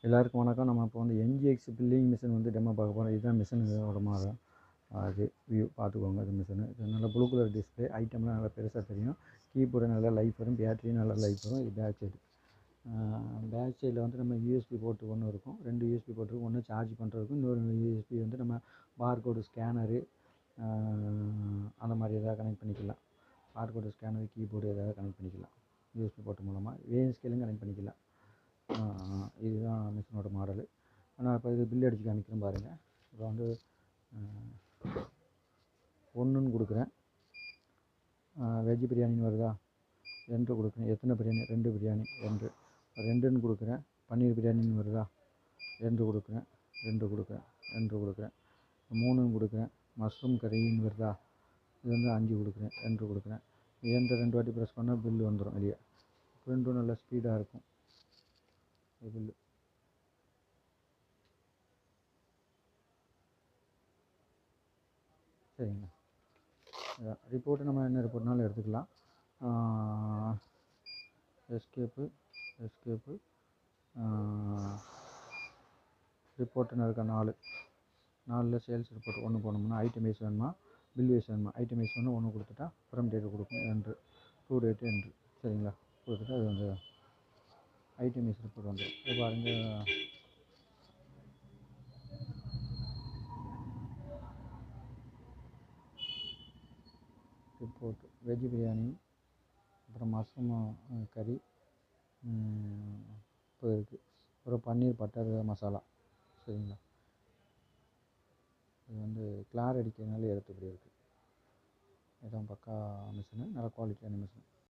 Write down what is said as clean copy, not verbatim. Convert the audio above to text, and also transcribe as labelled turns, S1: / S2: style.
S1: எல்லாருக்கும் வணக்கம். நம்ம இப்போ வந்து NGX பில்லிங் மிஷின் வந்து டெமோ பார்க்க போகிறோம். இதுதான் மிஷினோட மாடல். அது வியூ பார்த்துக்கோங்க. இது மிஷினு இது நல்லா ப்ளூ கலர் டிஸ்பிளே. ஐட்டம்லாம் நல்லா பெருசாக தெரியும். கீபோர்டு நல்லா லைஃப் வரும். பேட்டரியும் நல்லா லைஃப் வரும். இது பேக் சைடு. பேக் சைடில் வந்து நம்ம USB போர்ட்டு ஒன்று இருக்கும். 2 USB போர்ட் இருக்கும். ஒன்று சார்ஜ் பண்ணுறதுக்கும், இன்னொரு USB வந்து நம்ம பார்கோடு ஸ்கேனரு அந்த மாதிரி எதாவது கனெக்ட் பண்ணிக்கலாம். பார்கோடு ஸ்கேனரு, கீபோர்டு எதாவது கனெக்ட் பண்ணிக்கலாம். USB போர்ட் மூலமாக வேன் ஸ்கேலும் கனெக்ட் பண்ணிக்கலாம். இதுதான் மிஷினோட மாடலு. நான் இப்போ இது பில் அடித்து காமிக்கிறேன் பாருங்கள். இப்போ வந்து 1ன்னு கொடுக்குறேன். வெஜ் பிரியாணின்னு வருதா, 2 கொடுக்குறேன். எத்தனை பிரியாணி? 2 பிரியாணி, 2ன்னு கொடுக்குறேன். பன்னீர் பிரியாணின்னு வருதா, 2 கொடுக்குறேன். 2 கொடுக்குறேன். 2 கொடுக்குறேன். 3ன்னு கொடுக்குறேன். மஷ்ரூம் கறின்னு வருதா, இது வந்து 5 கொடுக்குறேன். 2 கொடுக்குறேன். 2 வாட்டி ப்ரெஸ் பண்ணால் பில்லு வந்துடும் வெளியே. பிரிண்ட்டும் நல்லா ஸ்பீடாக இருக்கும் பில்லு. சரிங்க. ரிப்போர்ட்டு நம்ம என்ன ரிப்போர்ட்னாலும் எடுத்துக்கலாம். எஸ்கேப்பு ரிப்போர்ட்டுன்னு இருக்க 4 சேல்ஸ் ரிப்போர்ட் 1 போனோம்னா ஐட்டம் வைஸ் வேணுமா, பில் வைஸ் வேணுமா? ஐட்டம் வைஸ் வேணும் 1 கொடுத்துட்டா ஃப்ரம் டேட்டு கொடுக்கும் என்று, டூ டேட்டு என்று. சரிங்களா? கொடுத்துட்டா அது வந்து ஐட்டம் வைஸ் ரிப்போர்ட் வந்துடும். இப்போ பாருங்கள், ரிப்போர்ட்டு வெஜ் பிரியாணி, அப்புறம் மஷ்ரூம் கறி இப்போ இருக்குது. அப்புறம் பன்னீர் பட்டர் மசாலா. சரிங்களா? இது வந்து கிளார் அடிக்கிறதுனால எடுத்துக்கிட்டே இருக்குது. இதான் பக்கா மிஷினு, நல்ல குவாலிட்டியான மிஷின்.